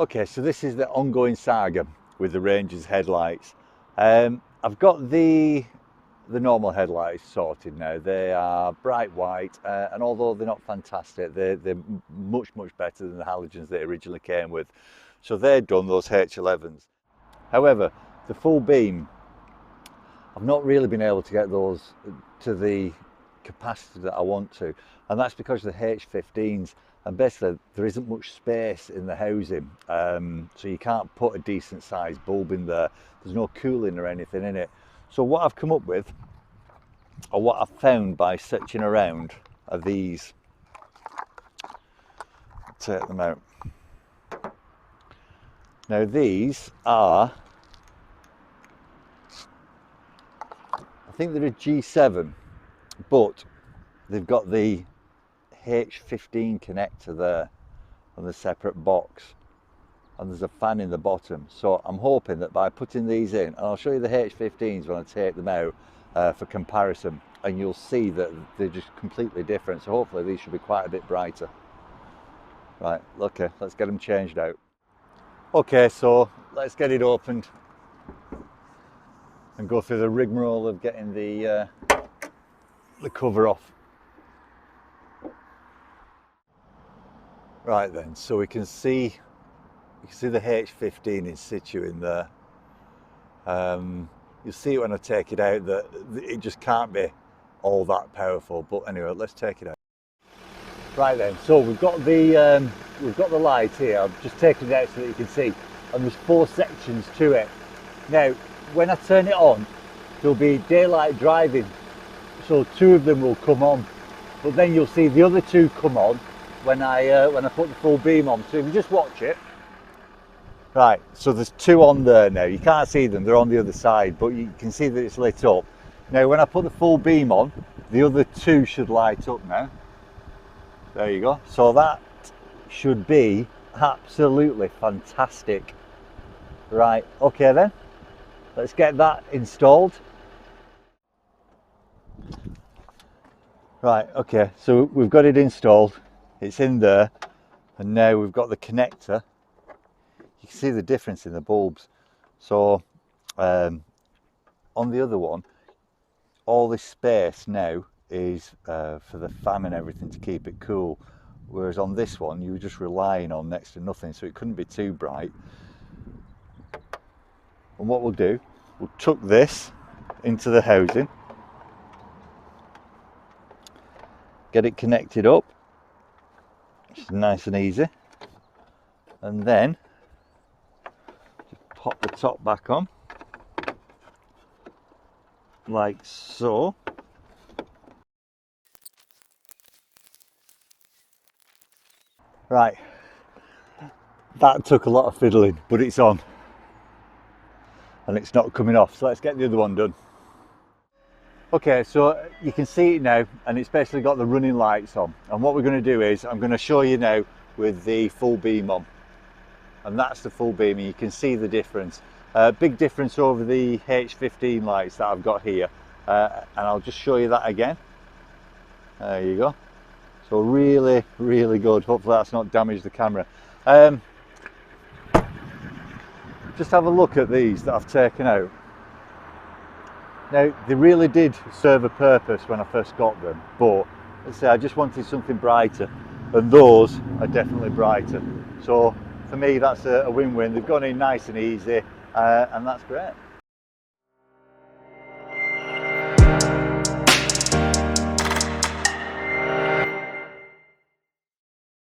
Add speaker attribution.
Speaker 1: Okay, so this is the ongoing saga with the Ranger's headlights. I've got the normal headlights sorted now. They are bright white, and although they're not fantastic, they're much better than the halogens they originally came with. So they're done, those H11s. However, the full beam, I've not really been able to get those to the capacity that I want to, and that's because of the H15s. And basically there isn't much space in the housing, so you can't put a decent sized bulb in there. There's no cooling or anything in it. So what I've come up with, or what I've found by searching around, are these. Take them out. Now these are, I think they're a G7, but they've got the H15 connector there on the separate box, and there's a fan in the bottom. So I'm hoping that by putting these in, and I'll show you the H15s when I take them out for comparison, and you'll see that they're just completely different. So hopefully these should be quite a bit brighter. Right, okay, let's get them changed out. Okay, so let's get it opened and go through the rigmarole of getting the cover off. Right then, so we can see the H15 in situ in there. You'll see when I take it out that it just can't be all that powerful. But anyway, let's take it out. Right then, so we've got the light here. I've just taken it out so that you can see, and there's 4 sections to it. Now, when I turn it on, there'll be daylight driving, so 2 of them will come on, but then you'll see the other 2 come on when I put the full beam on. So if you just watch it. Right, so there's 2 on there now. You can't see them, they're on the other side, but you can see that it's lit up. Now when I put the full beam on, the other 2 should light up now. There you go. So that should be absolutely fantastic. Right, okay then, let's get that installed. Right, okay, so we've got it installed. It's in there, and now we've got the connector. You can see the difference in the bulbs. So on the other one, all this space now is for the fan and everything to keep it cool, whereas on this one you were just relying on next to nothing, so it couldn't be too bright. And what we'll do, we'll tuck this into the housing, get it connected up, which is nice and easy, and then just pop the top back on like so. Right, that took a lot of fiddling, but it's on and it's not coming off, so let's get the other one done. Okay, so you can see it now, and it's basically got the running lights on, and what we're going to do is I'm going to show you now with the full beam on, and that's the full beam, and you can see the difference. Big difference over the H15 lights that I've got here, and I'll just show you that again. There you go. So really good. Hopefully that's not damaged the camera. Just have a look at these that I've taken out. Now, they really did serve a purpose when I first got them, but let's say I just wanted something brighter, and those are definitely brighter. So for me, that's a win-win. They've gone in nice and easy, and that's great.